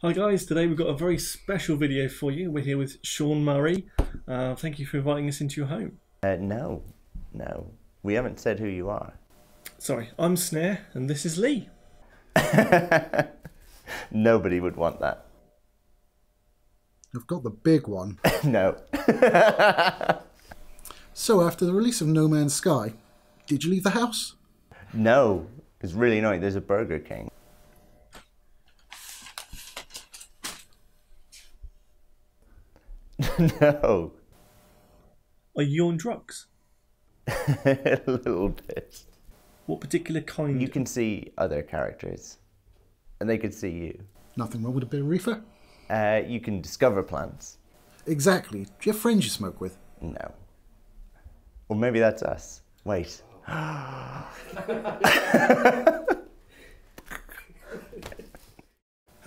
Hi guys, today we've got a very special video for you. We're here with Sean Murray. Thank you for inviting us into your home. No. We haven't said who you are. Sorry, I'm Snare and this is Lee. Nobody would want that. I've got the big one. No. So after the release of No Man's Sky, did you leave the house? No. It's really annoying. There's a Burger King. No. Are you on drugs? A little bit. What particular kind? You can see other characters, and they could see you. Nothing wrong with a bit of reefer? You can discover plants. Exactly. Do you have friends you smoke with? No. Or maybe that's us. Wait. Have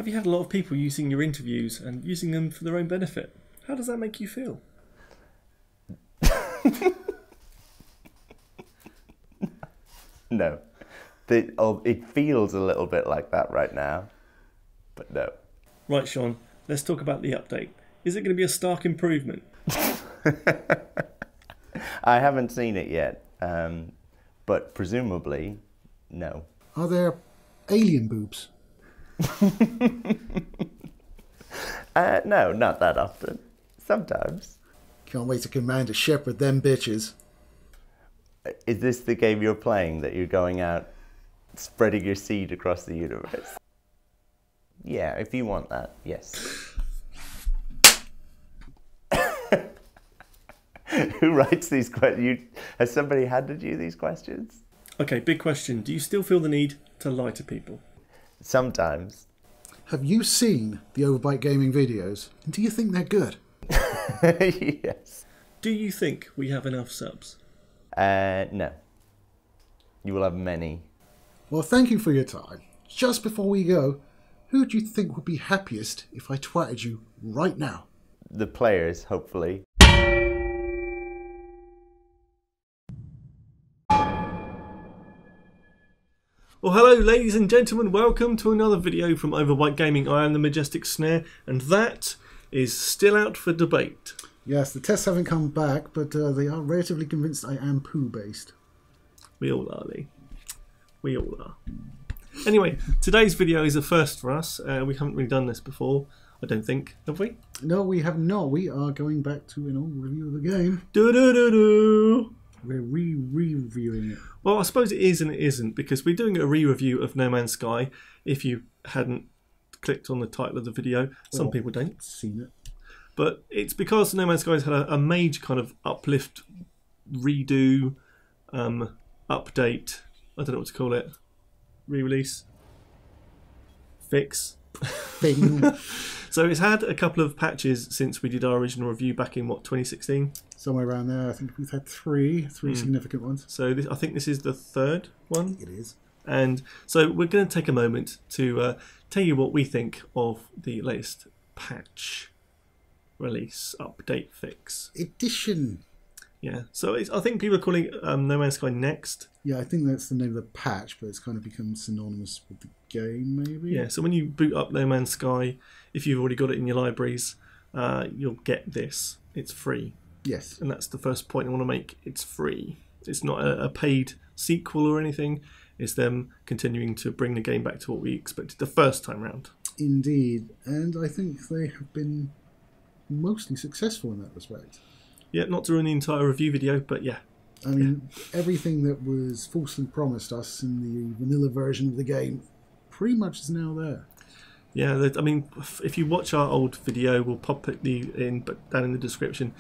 you had a lot of people using your interviews and using them for their own benefit? How does that make you feel? No. It feels a little bit like that right now, but no. Right, Sean, let's talk about the update. Is it going to be a stark improvement? I haven't seen it yet, but presumably, no. Are there alien boobs? No, not that often. Sometimes. Can't wait to command a shepherd them bitches. Is this the game you're playing, that you're going out spreading your seed across the universe? Yeah, if you want that, yes. Who writes these questions? Has somebody handed you these questions? Okay, big question. Do you still feel the need to lie to people? Sometimes. Have you seen the Overbite Gaming videos? And do you think they're good? Yes. Do you think we have enough subs? No. You will have many. Well, thank you for your time. Just before we go, who do you think would be happiest if I twatted you right now? The players, hopefully. Well, hello ladies and gentlemen, welcome to another video from Overbite Gaming. I am the Majestic Snare, and that is still out for debate. Yes, the tests haven't come back, but they are relatively convinced I am poo-based. We all are, Lee. We all are. Anyway, today's video is a first for us. We haven't really done this before, I don't think, have we? No, we have not. We are going back to an old review of the game. Do-do-do-do! We're re-reviewing it. Well, I suppose it is and it isn't, because we're doing a re-review of No Man's Sky. If you hadn't clicked on the title of the video, some people don't. Seen it. But it's because No Man's Sky has had a major kind of uplift, redo, update, I don't know what to call it, re-release, fix. Thing. So it's had a couple of patches since we did our original review back in, what, 2016? Somewhere around there. I think we've had three significant ones. So I think this is the third one. It is. And so we're going to take a moment to tell you what we think of the latest patch, release, update, fix. Edition. Yeah, so I think people are calling it No Man's Sky Next. Yeah, I think that's the name of the patch, but it's kind of become synonymous with the game, maybe? Yeah, so when you boot up No Man's Sky, if you've already got it in your libraries, you'll get this. It's free. Yes. And that's the first point I want to make. It's free. It's not a paid sequel or anything. It's them continuing to bring the game back to what we expected the first time round. Indeed, and I think they have been mostly successful in that respect. Yeah, not to ruin the entire review video, but yeah. I mean, everything that was falsely promised us in the vanilla version of the game pretty much is now there. Yeah, I mean, if you watch our old video, we'll pop it down in the description.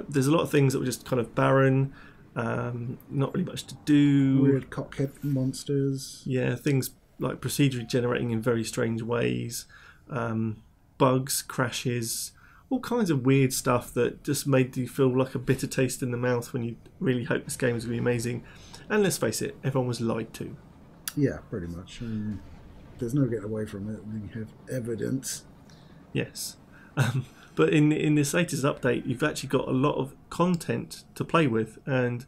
There's a lot of things that were just kind of barren, not really much to do. Weird cockhead monsters. Yeah, things like procedurally generating in very strange ways, bugs, crashes, all kinds of weird stuff that just made you feel like a bitter taste in the mouth when you really hoped this game was going to be amazing. And let's face it, everyone was lied to. Yeah, pretty much. There's no getting away from it. We have evidence. Yes. But in this latest update, you've actually got a lot of content to play with, and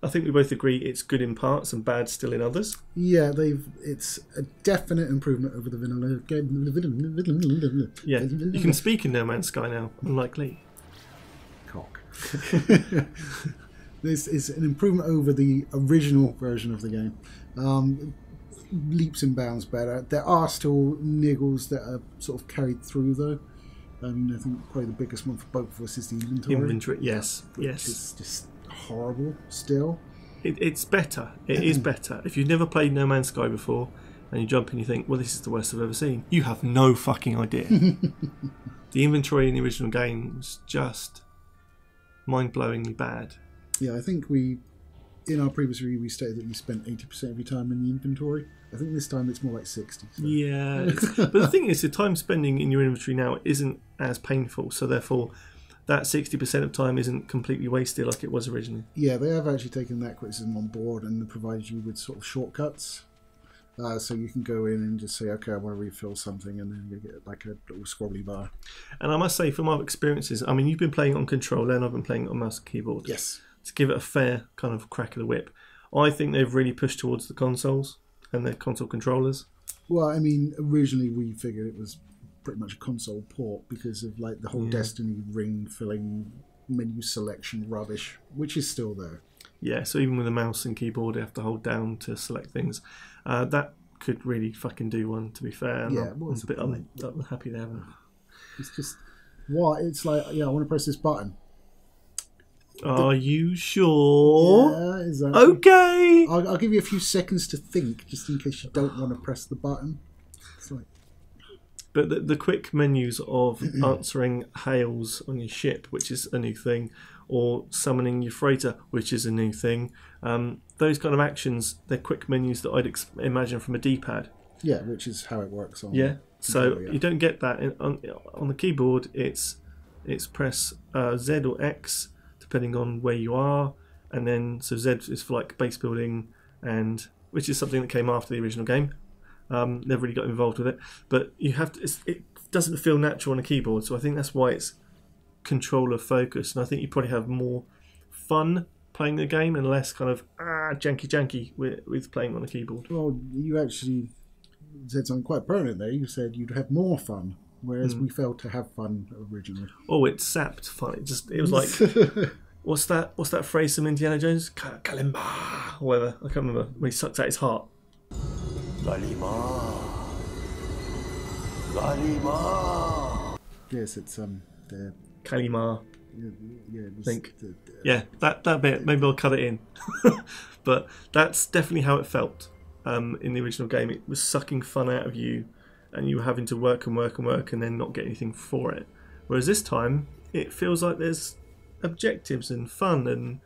I think we both agree it's good in parts and bad still in others. Yeah, it's a definite improvement over the vanilla game. Yeah, you can speak in No Man's Sky now, unlike Lee. Cock. This is an improvement over the original version of the game. Leaps and bounds better. There are still niggles that are sort of carried through, though. I mean, I think probably the biggest one for both of us is the inventory. Inventory, yes, which yes. is just horrible still. It's better. It is better. If you've never played No Man's Sky before and you jump and you think, well, this is the worst I've ever seen, you have no fucking idea. The inventory in the original game was just mind-blowingly bad. Yeah, I think in our previous review, we stated that you spent 80% of your time in the inventory. I think this time it's more like 60. So. Yeah. But the thing is, the time spending in your inventory now isn't as painful, so therefore that 60% of time isn't completely wasted like it was originally. Yeah, they have actually taken that criticism on board and provided you with sort of shortcuts. So you can go in and just say, okay, I want to refill something, and then you get like a little scrobbly bar. And I must say, from our experiences, I mean, you've been playing on controller and I've been playing on mouse and keyboard. Yes. To give it a fair kind of crack of the whip, I think they've really pushed towards the consoles and their console controllers. Well, I mean, originally we figured it was pretty much a console port because of like the whole Destiny ring filling menu selection rubbish, which is still there. Yeah, so even with a mouse and keyboard, you have to hold down to select things. That could really fucking do one, to be fair. And Yeah, what's the point? I'm happy they haven't. It's just what it's like. Yeah, I want to press this button. Are you sure? Yeah, exactly. Okay. I'll give you a few seconds to think, just in case you don't want to press the button. It's like, But the quick menus of answering hails on your ship, which is a new thing, or summoning your freighter, which is a new thing, those kind of actions, they're quick menus that I'd imagine from a D-pad. yeah, which is how it works on. Yeah. So yeah. you don't get that on the keyboard. It's press Z or X depending on where you are, and then so Z is for like base building, and which is something that came after the original game. Never really got involved with it, but you have to. It doesn't feel natural on a keyboard, so I think that's why it's controller focused, and I think you probably have more fun playing the game and less kind of janky with playing on a keyboard. Well, you actually said something quite pertinent there. You said you'd have more fun, whereas we failed to have fun originally. Oh, it sapped fun. It was like what's that phrase from Indiana Jones? Kalimba, or whatever. I can't remember when he sucks out his heart. Galima. Galima. Yes, it's the Kalimar. yeah. It was Think. Yeah, that bit. Maybe I'll cut it in. But that's definitely how it felt in the original game. It was sucking fun out of you, and you were having to work and work and work and then not get anything for it. Whereas this time, it feels like there's objectives and fun and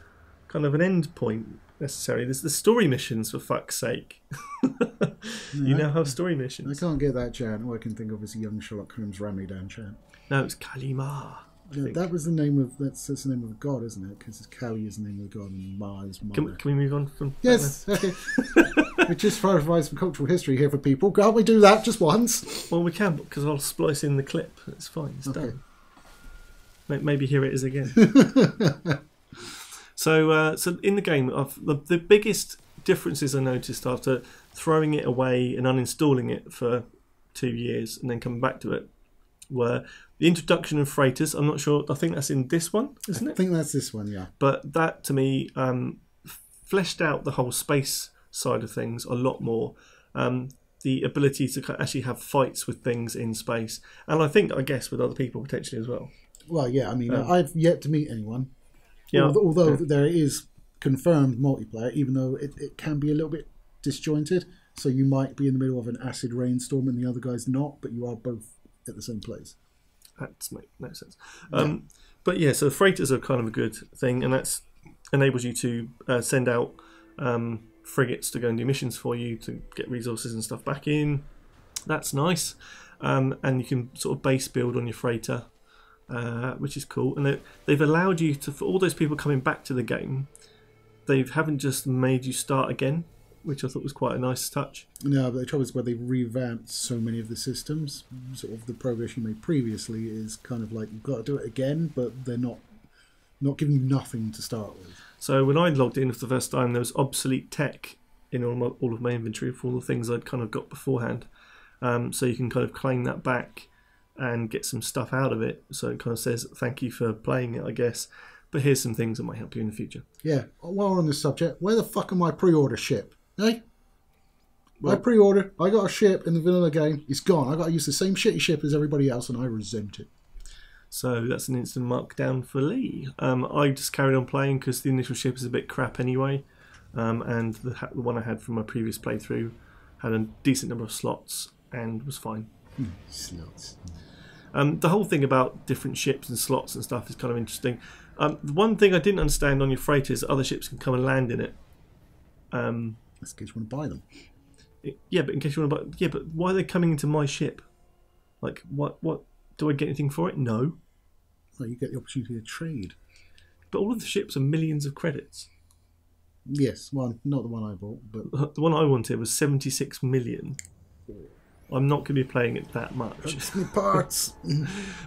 kind of an end point necessary. There's the story missions, for fuck's sake. You now have story missions. I can't get that chant. All I can think of is a young Sherlock Holmes Ramadan chant. No, it's Kalimar. Yeah, that was the name of that's the name of a god, isn't it? Because Kali is the name of the god and Ma is mother. Can we move on from Yes, okay. We just provide some cultural history here for people. Can't we do that just once? Well, we can, because I'll splice in the clip. It's fine. It's done. Maybe here it is again. So in the game, the biggest differences I noticed after throwing it away and uninstalling it for 2 years and then coming back to it were the introduction of freighters. I'm not sure. I think that's in this one, isn't it? I think that's this one, yeah. But that, to me, fleshed out the whole space side of things a lot more. The ability to actually have fights with things in space. And I guess, with other people potentially as well. Well, yeah, I mean, I've yet to meet anyone. Yeah, although there is confirmed multiplayer, even though it can be a little bit disjointed. So you might be in the middle of an acid rainstorm and the other guy's not, but you are both at the same place. That makes no sense. But yeah, so freighters are kind of a good thing, and that enables you to send out frigates to go and do missions for you to get resources and stuff back in. That's nice. And you can sort of base build on your freighter, which is cool. And they've allowed you to, for all those people coming back to the game, they haven't just made you start again. which I thought was quite a nice touch. No, but the trouble is where they've revamped so many of the systems, sort of the progress you made previously is kind of like you've got to do it again, but they're not giving you nothing to start with. So when I logged in for the first time, there was obsolete tech in all of my inventory for all the things I'd kind of got beforehand. So you can kind of claim that back and get some stuff out of it. So it kind of says, thank you for playing it, I guess. But here's some things that might help you in the future. Yeah, while we're on this subject, where the fuck am I pre-order ship? Hey? Well, I pre-ordered, I got a ship in the vanilla game, it's gone. I got to use the same shitty ship as everybody else and I resent it. So that's an instant markdown for Lee. I just carried on playing because the initial ship is a bit crap anyway. And the one I had from my previous playthrough had a decent number of slots and was fine. Slots. The whole thing about different ships and slots and stuff is kind of interesting. The one thing I didn't understand on your freighter is other ships can come and land in it. That's because you want to buy them. Yeah, but in case you want to buy... Yeah, but why are they coming into my ship? Like, what? Do I get anything for it? No. Well, you get the opportunity to trade. But all of the ships are millions of credits. Yes, well, not the one I bought, but... The one I wanted was 76 million. I'm not going to be playing it that much. Parts!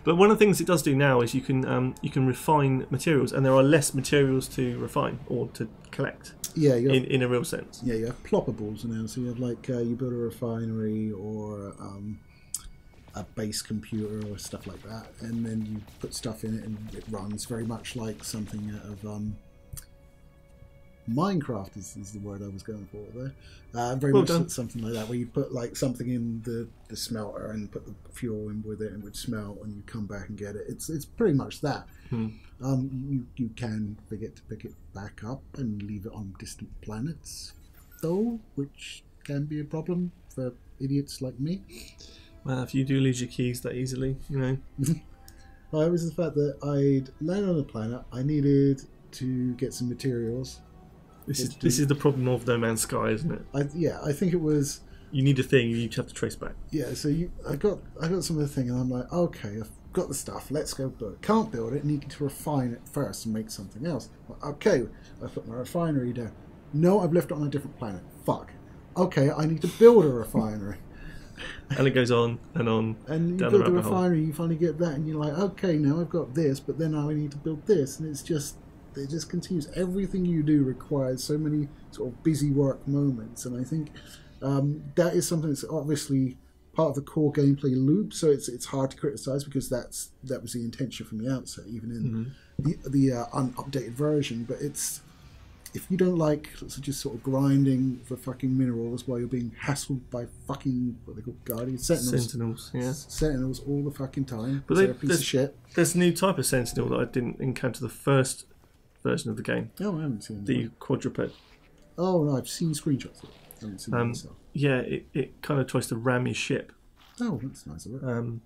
But one of the things it does do now is you can refine materials, and there are less materials to refine or to collect. Yeah, in a real sense. Yeah, you have ploppables now. So you have like you build a refinery or a base computer or stuff like that, and then you put stuff in it, and it runs very much like something out of Minecraft is the word I was going for there. Very well much done. something like that, where you put like something in the smelter and put the fuel in with it, and it would smelt, and you come back and get it. It's pretty much that. You can forget to pick it back up and leave it on distant planets, though, which can be a problem for idiots like me. Well, if you do lose your keys that easily, you know. Well, it was the fact that I'd landed on a planet. I needed to get some materials. This is the problem of No Man's Sky, isn't it? I think it was. You need a thing, you have to trace back. Yeah, so I got some of the thing, and I'm like, okay, I've got the stuff. Let's go build it. Can't build it. Need to refine it first and make something else. Well, okay, I put my refinery down. No, I've left it on a different planet. Fuck. Okay, I need to build a refinery. And it goes on and on. And you build the refinery, you finally get that, and you're like, okay, now I've got this, but then now I need to build this, and it just continues. Everything you do requires so many sort of busy work moments, and I think that is something that's obviously part of the core gameplay loop. So it's hard to criticize because that was the intention from the outset, even in the unupdated version. But it's, if you don't like just sort of grinding for fucking minerals while you're being hassled by fucking, what they call guardians, Sentinels, yeah. Sentinels all the fucking time. But They're a piece of shit. There's a new type of Sentinel that I didn't encounter the first version of the game. Oh, I haven't seen the quadruped. Oh no, I've seen screenshots of it. I haven't seen it myself. Yeah, it kind of tries to ram your ship. Oh, that's nice of it.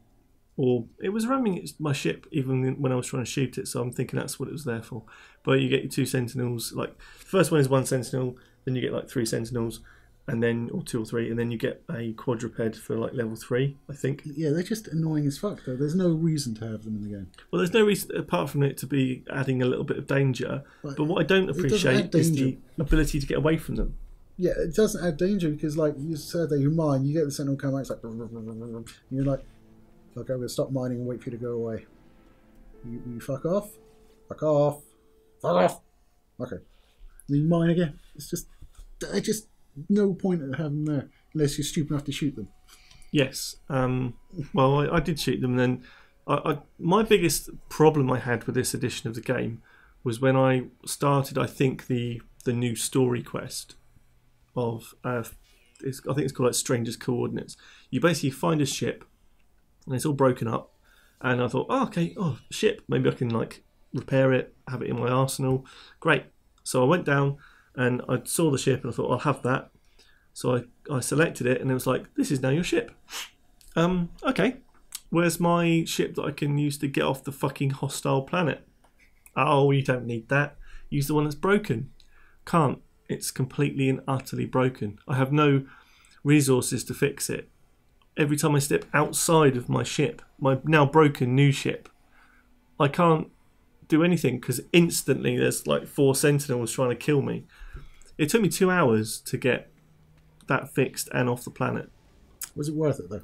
Or it was ramming my ship even when I was trying to shoot it, so I'm thinking that's what it was there for. But you get your two Sentinels, like the first one is one Sentinel, then you get like 3 Sentinels, and then, or 2 or 3, and then you get a quadruped for like level 3, I think. Yeah, they're just annoying as fuck though. There's no reason to have them in the game. Well, there's no reason apart from it to be adding a little bit of danger, but what I don't appreciate is the ability to get away from them. Yeah, it doesn't add danger because, like you said, they're mine. You get the Sentinel come out, it's like, and you're like, okay, I'm going to stop mining and wait for you to go away. You fuck off? Fuck off. Fuck off! Okay. And you mine again. It's just no point at having them there unless you're stupid enough to shoot them. Yes. Well, I did shoot them, and then my biggest problem I had with this edition of the game was when I started, I think, the new story quest of, I think it's called like Stranger's Coordinates. You basically find a ship, and it's all broken up, and I thought, oh, okay, ship, maybe I can like repair it, have it in my arsenal, great. So I went down and I saw the ship and I thought, I'll have that. So I selected it and it was like, this is now your ship. Okay, where's my ship that I can use to get off the fucking hostile planet? Oh, you don't need that, use the one that's broken. Can't, it's completely and utterly broken. I have no resources to fix it. Every time I step outside of my ship, my now broken new ship, I can't do anything because instantly there's like 4 Sentinels trying to kill me. It took me 2 hours to get that fixed and off the planet. Was it worth it though?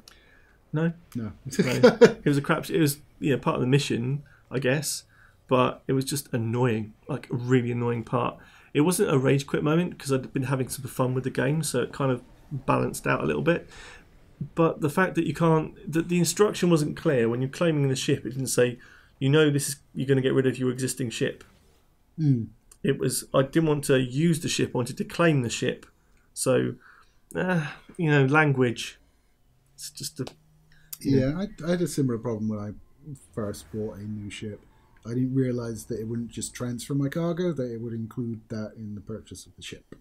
No, No. it was a crap. It was part of the mission, I guess, but it was just annoying, like a really annoying part. It wasn't a rage quit moment because I'd been having some fun with the game, so it kind of balanced out a little bit. But the fact that the instruction wasn't clear when you're claiming the ship, it didn't say, you're going to get rid of your existing ship. It was, I didn't want to use the ship, I wanted to claim the ship. So, language. It's just a... Yeah, I had a similar problem when I first bought a new ship. I didn't realise that it wouldn't just transfer my cargo, that it would include that in the purchase of the ship.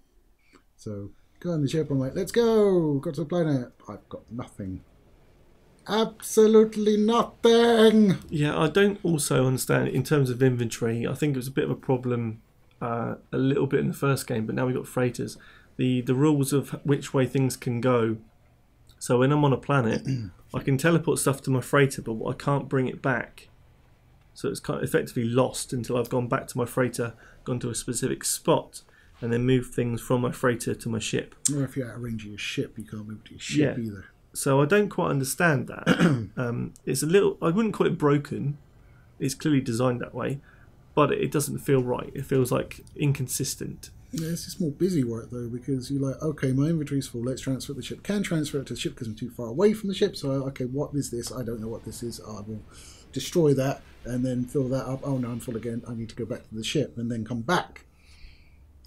So, go on the ship, I'm like, let's go! Got to the planet. I've got nothing. Absolutely nothing! Yeah, I don't also understand, in terms of inventory, I think it was a bit of a problem a little bit in the first game, but now we've got freighters. The rules of which way things can go. So when I'm on a planet, I can teleport stuff to my freighter, but I can't bring it back. So it's kind of effectively lost until I've gone back to my freighter, gone to a specific spot, and then moved things from my freighter to my ship. Or if you're out of range of your ship, you can't move to your ship either. So I don't quite understand that. It's a little... I wouldn't call it broken. It's clearly designed that way. But it doesn't feel right. It feels like inconsistent. Yeah, it's just more busy work though, because you're like, okay, my inventory's full, let's transfer it to the ship. Can't transfer it to the ship because I'm too far away from the ship, so okay, what is this? I don't know what this is. I will destroy that and then fill that up. Oh no, I'm full again. I need to go back to the ship and then come back.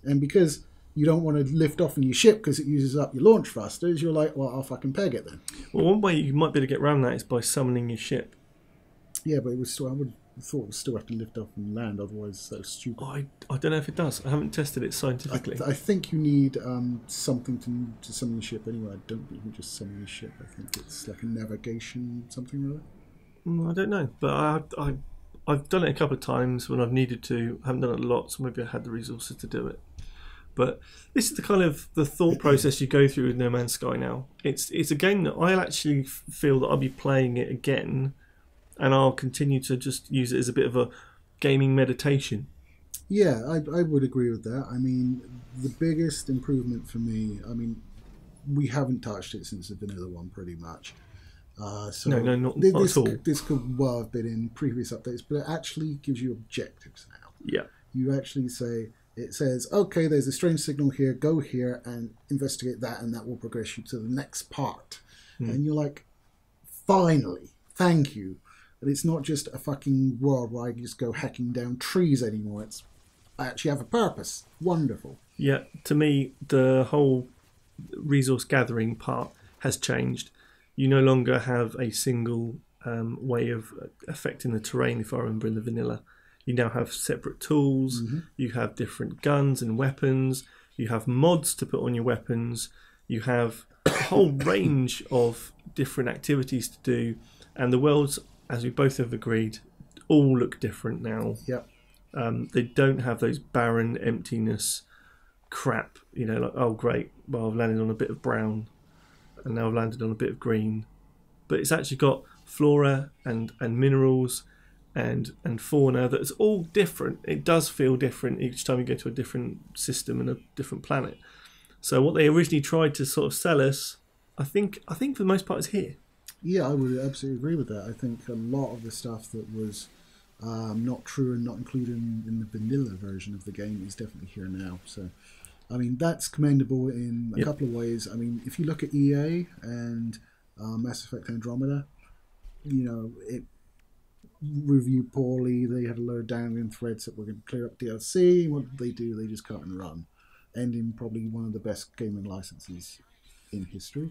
And because you don't want to lift off in your ship because it uses up your launch thrusters, you're like, well, I'll fucking peg it then. Well, one way you might be able to get around that is by summoning your ship. Yeah, but it was still, I would have thought it would still have to lift off and land, otherwise that's stupid. I don't know if it does. I haven't tested it scientifically. I think you need something to summon your ship anyway. I don't think you can just summon your ship. I think it's like a navigation something or other. I don't know, but I've done it a couple of times when I've needed to. I haven't done it a lot, so maybe I had the resources to do it. But this is the kind of the thought process you go through with No Man's Sky now. It's a game that I actually feel that I'll be playing it again, and I'll continue to just use it as a bit of a gaming meditation. Yeah, I would agree with that. I mean, the biggest improvement for me, I mean, we haven't touched it since the vanilla one pretty much. So no, not at all. This could well have been in previous updates, but it actually gives you objectives now. Yeah. You actually say, it says, okay, there's a strange signal here, go here and investigate that, and that will progress you to the next part. And you're like, finally, thank you. But it's not just a fucking world where I just go hacking down trees anymore. I actually have a purpose. Wonderful. Yeah, to me, the whole resource gathering part has changed. You no longer have a single way of affecting the terrain, if I remember in the vanilla. You now have separate tools, you have different guns and weapons, you have mods to put on your weapons, you have a whole range of different activities to do, and the worlds, as we both have agreed, all look different now. Yep. They don't have those barren emptiness crap, like, oh great, well I've landed on a bit of brown and now I've landed on a bit of green. But it's actually got flora and minerals and fauna that's all different. It does feel different each time you go to a different system and a different planet. So what they originally tried to sort of sell us, I think for the most part is here. Yeah, I would absolutely agree with that. I think a lot of the stuff that was not true and not included in the vanilla version of the game is definitely here now. So, I mean, that's commendable in a couple of ways. I mean, if you look at EA and Mass Effect Andromeda, it reviewed poorly. They had a load of downloading threads that were going to clear up DLC. What did they do? They just cut and run, ending probably one of the best gaming licenses in history.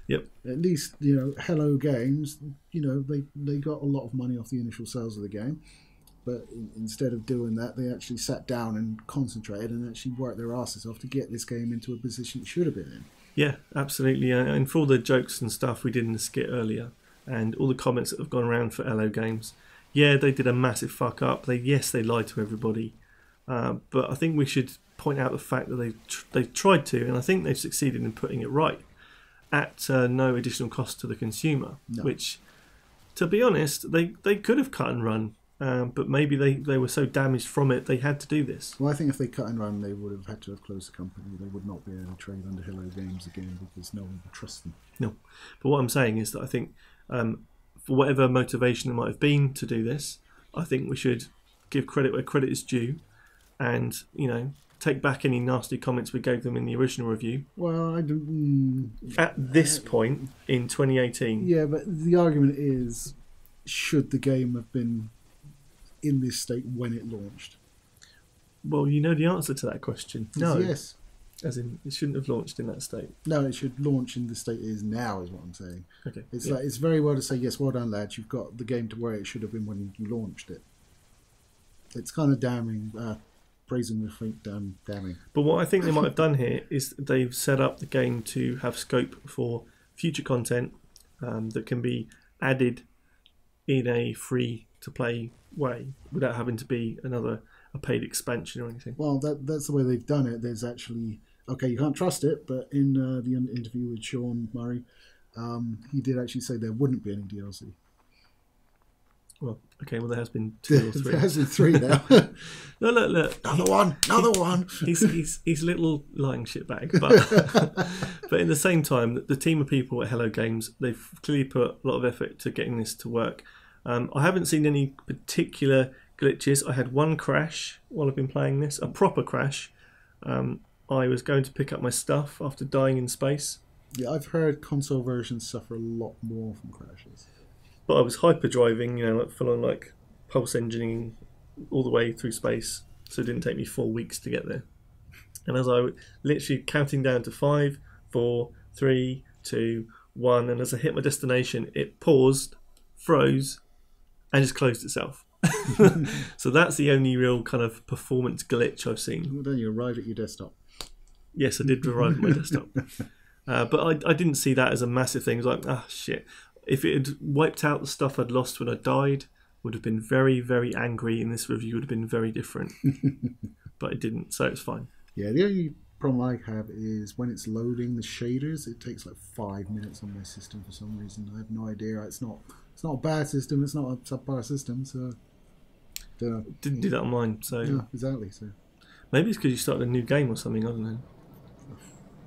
Yep. At least, Hello Games, they got a lot of money off the initial sales of the game, but instead of doing that, they actually sat down and concentrated and actually worked their asses off to get this game into a position it should have been in. Yeah, absolutely. And for all the jokes and stuff we did in the skit earlier, and all the comments that have gone around for Hello Games, yeah, they did a massive fuck up. They lied to everybody, but I think we should point out the fact that they tried to, and I think they've succeeded in putting it right at no additional cost to the consumer. No. Which, to be honest, they could have cut and run. but maybe they were so damaged from it they had to do this. Well, I think if they cut and run, they would have had to have closed the company. They would not be able to trade under Hello Games again because no one would trust them. No, but what I'm saying is that I think for whatever motivation there might have been to do this, I think we should give credit where credit is due, and take back any nasty comments we gave them in the original review. Well, I don't. At this point in 2018. Yeah, but the argument is, should the game have been in this state when it launched? Well, you know the answer to that question. No. Yes. As in, it shouldn't have launched in that state. No, it should launch in the state it is now, is what I'm saying. Okay. It's like it's very well to say, yes, well done, lads. You've got the game to where it should have been when you launched it. It's kind of damning. Praising the faint damning. But what I think they might have done here is they've set up the game to have scope for future content that can be added in a free-to-play way without having to be a paid expansion or anything. Well, that's the way they've done it. There's actually... Okay, you can't trust it, but in the interview with Sean Murray, he did actually say there wouldn't be any DLC. Well, okay, there has been 2 or 3. There has been 3 now. No, look. Another one. He's a little lying shitbag, but in the same time, the team of people at Hello Games, they've clearly put a lot of effort to getting this to work. I haven't seen any particular glitches. I had one crash while I've been playing this, a proper crash. I was going to pick up my stuff after dying in space. Yeah, I've heard console versions suffer a lot more from crashes. But I was hyperdriving, like full on like pulse engineering all the way through space, so it didn't take me 4 weeks to get there. And as I was literally counting down to 5, 4, 3, 2, 1, and as I hit my destination, it paused, froze, and just closed itself. So that's the only real kind of performance glitch I've seen. Well, then you arrived at your desktop. Yes, I did arrive at my desktop. But I didn't see that as a massive thing. It was like, shit. If it had wiped out the stuff I'd lost when I died, would have been very, very angry, and this review would have been very different. But it didn't, so it's fine. Yeah, the only problem I have is when it's loading the shaders, it takes like 5 minutes on my system for some reason. I have no idea. It's not a bad system. It's not a subpar system. So didn't do that on mine. So yeah, exactly. So maybe it's because you started a new game or something. I don't know.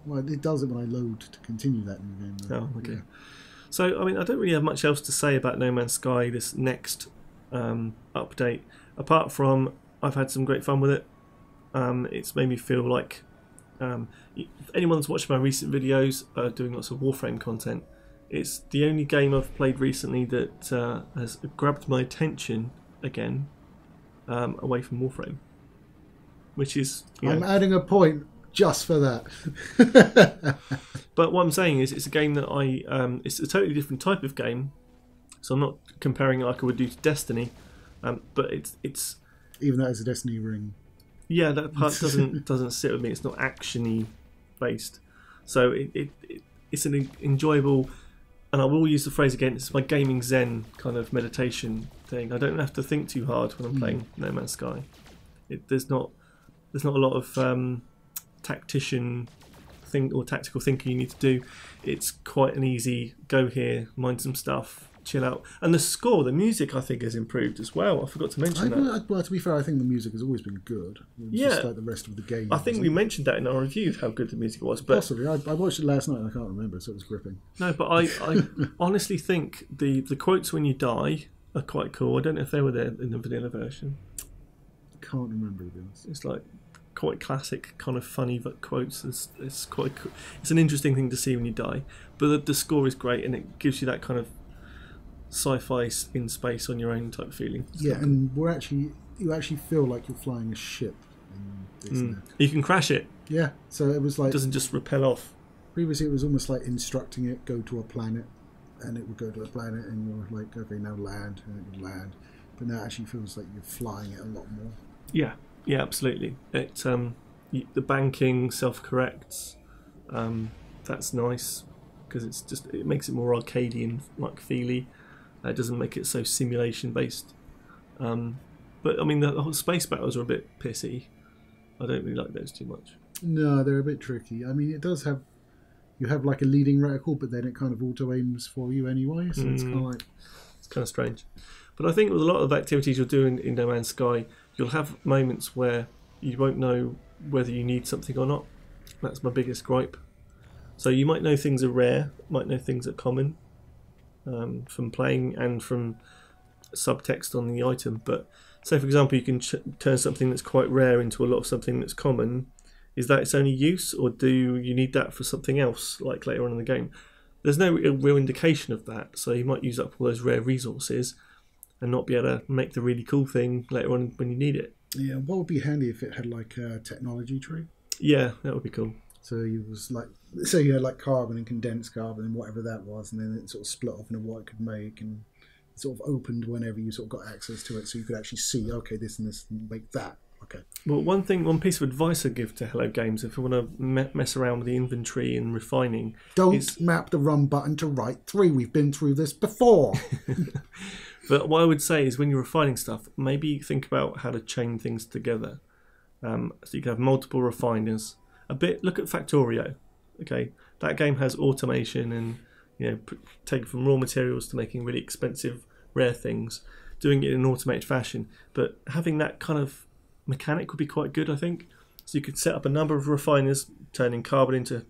Well, it does it when I load to continue that new game. Though. Oh, okay. Yeah. So, I mean, I don't really have much else to say about No Man's Sky, this next update, apart from I've had some great fun with it. It's made me feel like if anyone's watched my recent videos doing lots of Warframe content, it's the only game I've played recently that has grabbed my attention again away from Warframe, which is... I'm adding a point just for that. But what I'm saying is, it's a game that it's a totally different type of game. So I'm not comparing it like I would do to Destiny, but it's even though it's a Destiny ring. Yeah, that part doesn't sit with me. It's not actiony based, so it's an enjoyable. And I will use the phrase again. It's my gaming zen kind of meditation thing. I don't have to think too hard when I'm playing No Man's Sky. There's not a lot of tactician thing or tactical thinking you need to do. It's quite an easy go here, mind some stuff, chill out. And the music I think has improved as well. I forgot to mention that. Well, to be fair, I think the music has always been good. Just like the rest of the game. I think we mentioned that in our review, how good the music was. But possibly. I watched it last night and I can't remember, so it was gripping. No, but I honestly think the quotes when you die are quite cool. I don't know if they were there in the vanilla version. Can't remember, to be honest. It's like quite classic, kind of funny quotes. It's quite cool. It's an interesting thing to see when you die. But the score is great, and it gives you that kind of sci-fi in space on your own type feeling. Yeah, and you actually feel like you're flying a ship. You can crash it. Yeah, so it was like... It doesn't just repel off. Previously it was almost like instructing it, go to a planet, and it would go to a planet, and you're like, okay, now land, and it would land. But now it actually feels like you're flying it a lot more. Yeah, absolutely. It the banking self-corrects. That's nice, because it makes it more Arcadian, like feely. It doesn't make it so simulation based. But I mean, the whole space battles are a bit pissy. I don't really like those too much. No, they're a bit tricky. I mean, it does have... You have like a leading reticle, but then it kind of auto aims for you anyway. So it's kind of like... It's kind of strange. But I think with a lot of activities you're doing in No Man's Sky, you'll have moments where you won't know whether you need something or not. That's my biggest gripe. So you might know things are rare, might know things are common from playing and from subtext on the item. But say, for example, you can turn something that's quite rare into a lot of something that's common. Is that its only use, or do you need that for something else, like later on in the game? There's no real indication of that, so you might use up all those rare resources and not be able to make the really cool thing later on when you need it. Yeah, what would be handy if it had like a technology tree? Yeah, that would be cool. So you was like, say you had like carbon and condensed carbon and whatever that was, and then it sort of split off into what it could make, and it sort of opened whenever you sort of got access to it, so you could actually see, okay, this and this, and make that. Okay. Well, one piece of advice I'd give to Hello Games, if you want to mess around with the inventory and refining, don't map the run button to right 3. We've been through this before. But what I would say is when you're refining stuff, maybe think about how to chain things together. So you can have multiple refiners. Look at Factorio. Okay, that game has automation and taking from raw materials to making really expensive rare things, doing it in an automated fashion. But having that kind of mechanic would be quite good, I think. So you could set up a number of refiners, turning carbon into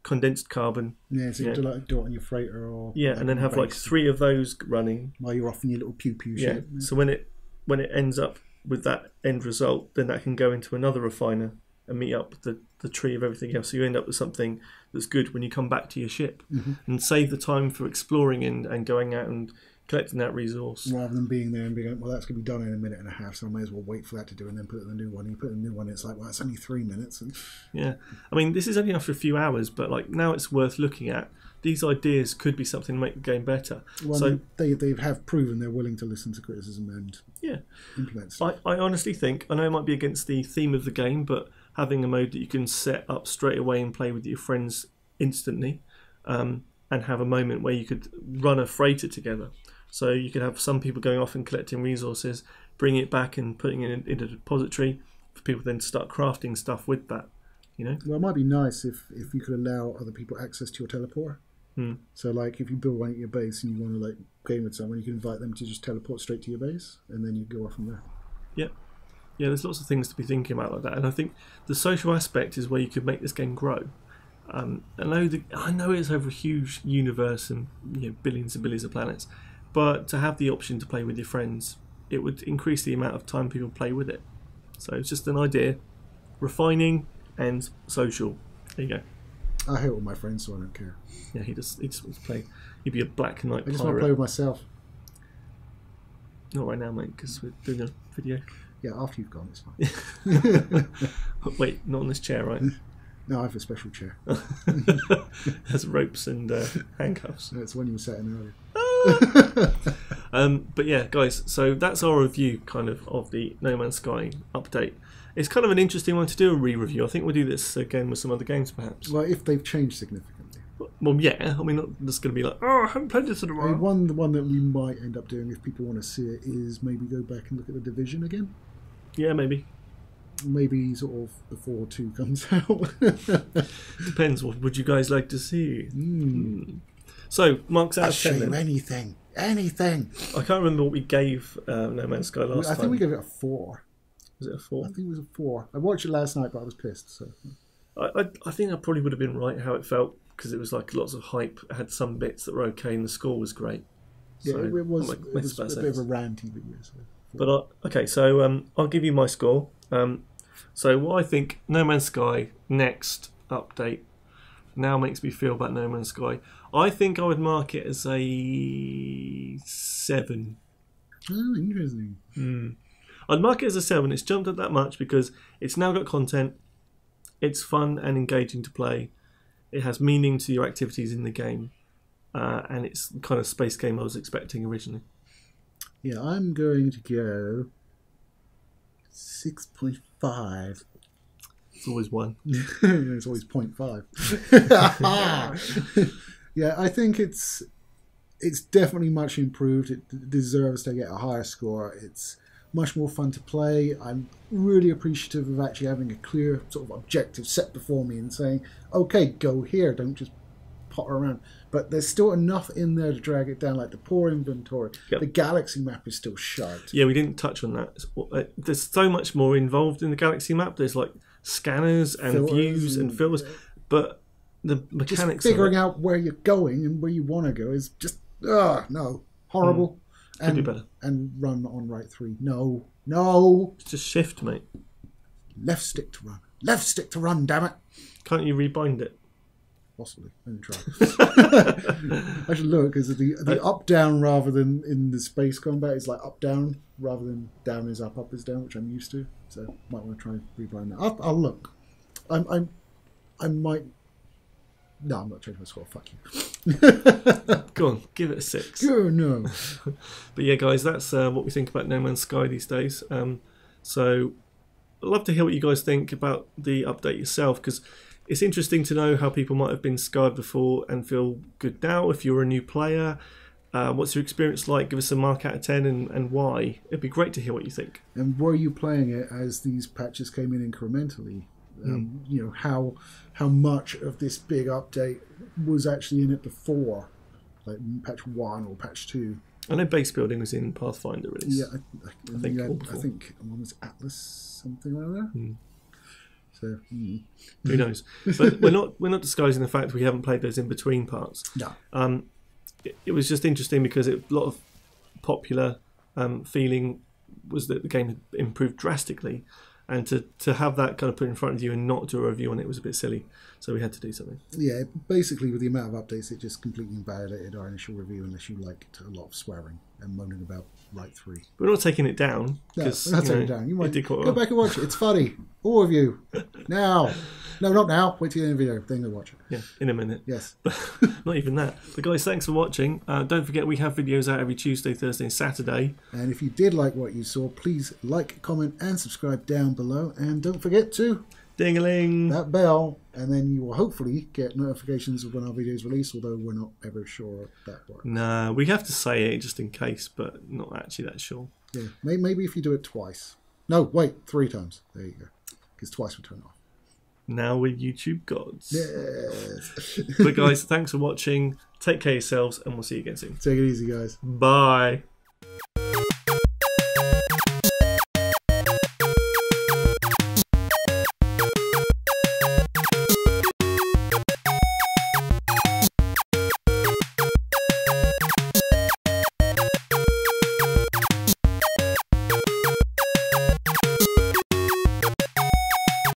condensed carbon. Yeah, so you could like do it on your freighter or and then have like 3 of those running while you're off in your little pew ship. Yeah. So when it ends up with that end result, then that can go into another refiner and meet up with the tree of everything else. So you end up with something that's good when you come back to your ship, and save the time for exploring and going out and collecting that resource. Rather than being there and being, well, that's going to be done in a minute and a half, so I may as well wait for that to do and then put it in the new one. And you put in the new one, it's like, well, it's only 3 minutes. And yeah. I mean, this is only after a few hours, but like now it's worth looking at. These ideas could be something to make the game better. Well, so they have proven they're willing to listen to criticism and implement stuff. I honestly think, I know it might be against the theme of the game, but having a mode that you can set up straight away and play with your friends instantly, and have a moment where you could run a freighter together. So you could have some people going off and collecting resources, bringing it back and putting it in a depository for people then to start crafting stuff with that. Well, it might be nice if you could allow other people access to your teleporter. So like if you build one at your base and you want to like game with someone, you can invite them to just teleport straight to your base, and then you go off from there. Yeah, there's lots of things to be thinking about like that, and I think the social aspect is where you could make this game grow. I know it's over a huge universe and billions and billions of planets, but to have the option to play with your friends, it would increase the amount of time people play with it. So it's just an idea, refining and social. There you go. I hate all my friends, so I don't care. Yeah, he just wants to play. He'd be a Black Knight pirate. I just want to play with myself. Not right now, mate, because we're doing a video. Yeah, after you've gone, it's fine. Wait, not on this chair, right? No, I have a special chair. Has ropes and handcuffs. That's when you were sat in earlier. But yeah, guys, so that's our review kind of the No Man's Sky update. It's kind of an interesting one to do a re-review. I think we'll do this again with some other games, perhaps. Well, if they've changed significantly. Well, yeah. I mean, not just going to be like, I haven't played this in a while. The one that we might end up doing, if people want to see it, is maybe go back and look at The Division again. Yeah, maybe. Maybe sort of before 2 comes out. Depends. What would you guys like to see? So, marks out of 10. I'll show you anything. Anything. I can't remember what we gave No Man's Sky last time. I think we gave it a 4. Was it a 4? I think it was a 4. I watched it last night, but I was pissed. So I think I probably would have been right how it felt, because it was like lots of hype. It had some bits that were okay, and the score was great. Yeah, so it was a bit of a ranty video. So. But okay, so I'll give you my score. So what I think No Man's Sky next update now makes me feel about No Man's Sky. I think I would mark it as a 7. Oh, interesting. I'd mark it as a 7. It's jumped up that much because it's now got content. It's fun and engaging to play. It has meaning to your activities in the game. And it's the kind of space game I was expecting originally. Yeah, I'm going to go 6.5. It's always 1. It's always 0.5. Yeah, I think it's definitely much improved. It deserves to get a higher score. It's much more fun to play. I'm really appreciative of actually having a clear sort of objective set before me and saying, okay, go here. Don't just potter around. But there's still enough in there to drag it down, like the poor inventory. Yep. The galaxy map is still shite. Yeah, we didn't touch on that. There's so much more involved in the galaxy map. There's like scanners and Filters views and filters, but the mechanics just figuring out where you're going and where you want to go is just no, horrible. Could be better. And run on right 3. No. It's just shift, mate. Left stick to run. Left stick to run, damn it. Can't you rebind it? Possibly. Let me try. I should look, because the up-down rather than in the space combat is like up-down rather than down is up is down, which I'm used to. So might want to try and rebind that. I'll look. I might... No, I'm not changing my score. Fuck you. Go on, give it a 6. Oh, no. But yeah, guys, that's what we think about No Man's Sky these days. So I'd love to hear what you guys think about the update yourself, because it's interesting to know how people might have been scarred before and feel good now. If you're a new player, what's your experience like? Give us a mark out of 10 and why. It'd be great to hear what you think. And were you playing it as these patches came in incrementally? You know, how much of this big update was actually in it before, like patch 1 or patch 2? I know base building was in Pathfinder release. Yeah, I think one was Atlas, something like that. So who knows? But we're not disguising the fact we haven't played those in between parts. No. It was just interesting because a lot of popular feeling was that the game had improved drastically. And to have that kind of put in front of you and not do a review on it was a bit silly. So we had to do something. Yeah, basically with the amount of updates, it just completely invalidated our initial review unless you liked a lot of swearing and moaning about Right 3. We're not taking it down. No, we're not taking it down. You might go back and watch it. It's funny. All of you. Now. No, not now. Wait till the end of the video. Then go watch it. Yeah, in a minute. Yes. Not even that. But guys, thanks for watching. Don't forget we have videos out every Tuesday, Thursday and Saturday. And if you did like what you saw, please like, comment and subscribe down below. And don't forget to ding-a-ling that bell, and then you will hopefully get notifications of when our videos release, although we're not ever sure that works. Nah, we have to say it just in case, but not actually that sure. Yeah, maybe if you do it twice. No, wait, 3 times. There you go. Because twice would turn off. Now we're YouTube gods. Yes. But guys, thanks for watching. Take care of yourselves, and we'll see you again soon. Take it easy, guys. Bye.